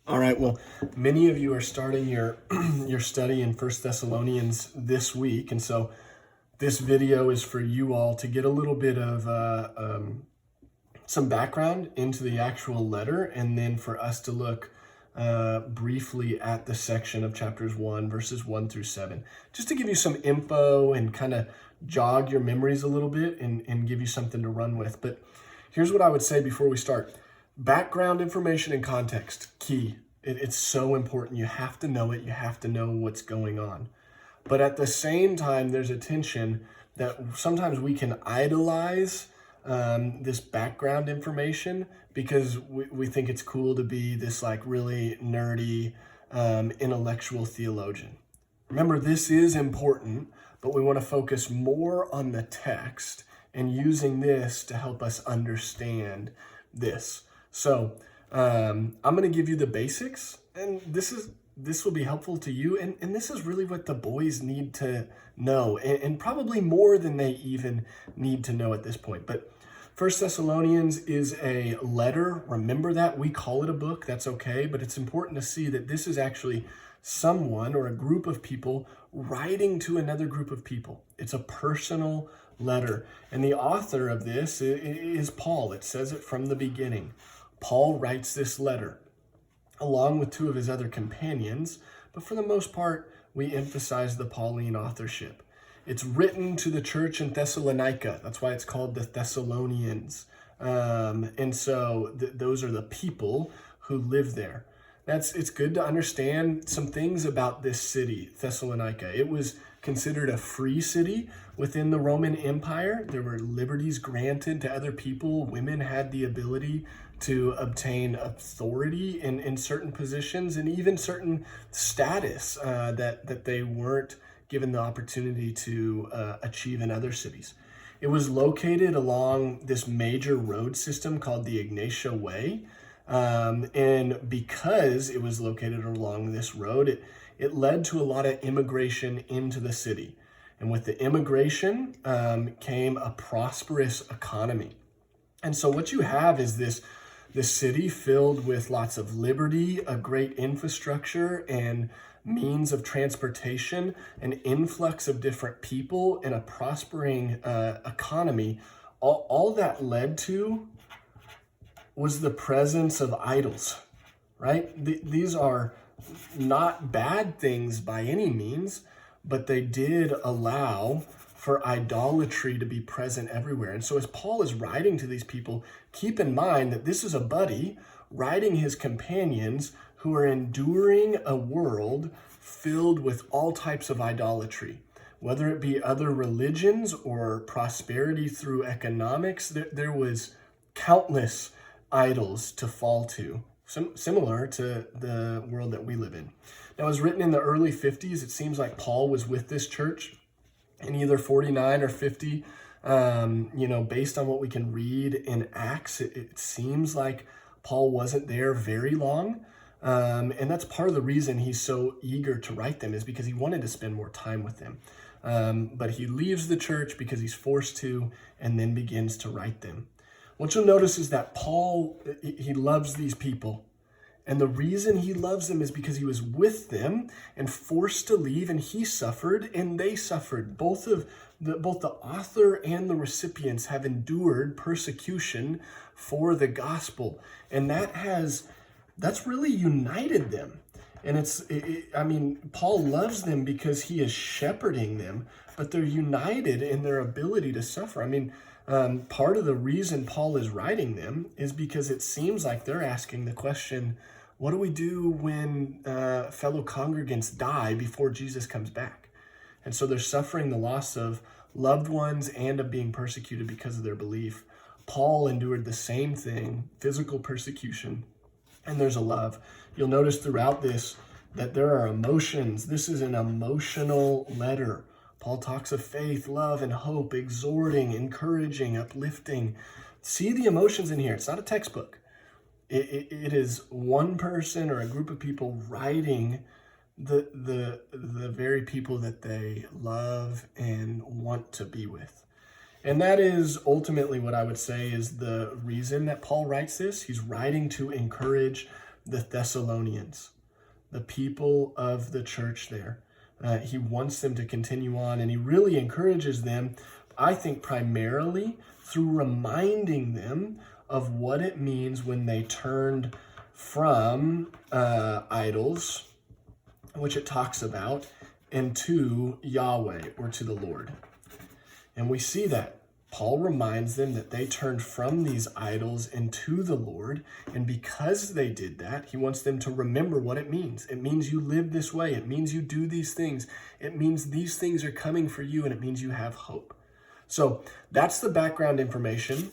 All right, well, many of you are starting your your study in First Thessalonians this week, and so this video is for you all to get a little bit of some background into the actual letter, and then for us to look briefly at the section of chapters 1, verses 1 through 7, just to give you some info and kind of jog your memories a little bit and give you something to run with. But here's what I would say before we start. Background information and context, key. It's so important. You have to know it. You have to know what's going on. But at the same time, there's a tension that sometimes we can idolize this background information because we think it's cool to be this like really nerdy intellectual theologian. Remember, this is important, but we want to focus more on the text and using this to help us understand this. So I'm going to give you the basics, and this will be helpful to you. And this is really what the boys need to know, and probably more than they even need to know at this point. But First Thessalonians is a letter. Remember that. We call it a book. That's okay. But it's important to see that this is actually someone or a group of people writing to another group of people. It's a personal letter. And the author of this is Paul. It says it from the beginning. Paul writes this letter along with two of his other companions, but for the most part, we emphasize the Pauline authorship. It's written to the church in Thessalonica. That's why it's called the Thessalonians. And so those are the people who live there. It's good to understand some things about this city, Thessalonica. It was considered a free city within the Roman Empire. There were liberties granted to other people. Women had the ability to obtain authority in certain positions and even certain status that they weren't given the opportunity to achieve in other cities. It was located along this major road system called the Egnatia Way. And because it was located along this road, it led to a lot of immigration into the city. And with the immigration came a prosperous economy. And so what you have is this city filled with lots of liberty, a great infrastructure and means of transportation, an influx of different people, and a prospering economy. All that led to was the presence of idols, right? These are not bad things by any means, but they did allow for idolatry to be present everywhere. And so as Paul is writing to these people, keep in mind that this is a buddy writing his companions who are enduring a world filled with all types of idolatry, whether it be other religions or prosperity through economics. There was countless idols to fall to, similar to the world that we live in. Now, it was written in the early 50s. It seems like Paul was with this church in either 49 or 50. Based on what we can read in Acts, it seems like Paul wasn't there very long. And that's part of the reason he's so eager to write them, is because he wanted to spend more time with them. But he leaves the church because he's forced to, and then begins to write them. What you'll notice is that Paul, he loves these people. And the reason he loves them is because he was with them and forced to leave, and he suffered and they suffered. Both the author and the recipients have endured persecution for the gospel. And that's really united them. And Paul loves them because he is shepherding them, but they're united in their ability to suffer. Part of the reason Paul is writing them is because it seems like they're asking the question, what do we do when fellow congregants die before Jesus comes back? And so they're suffering the loss of loved ones and of being persecuted because of their belief. Paul endured the same thing, physical persecution, and there's a love. You'll notice throughout this that there are emotions. This is an emotional letter. Paul talks of faith, love, and hope, exhorting, encouraging, uplifting. See the emotions in here. It's not a textbook. It is one person or a group of people writing the very people that they love and want to be with. And that is ultimately what I would say is the reason that Paul writes this. He's writing to encourage the Thessalonians, the people of the church there. He wants them to continue on, and he really encourages them, I think, primarily through reminding them of what it means when they turned from idols, which it talks about, and to Yahweh, or to the Lord. And we see that Paul reminds them that they turned from these idols into the Lord. And because they did that, he wants them to remember what it means. It means you live this way. It means you do these things. It means these things are coming for you, and it means you have hope. So that's the background information.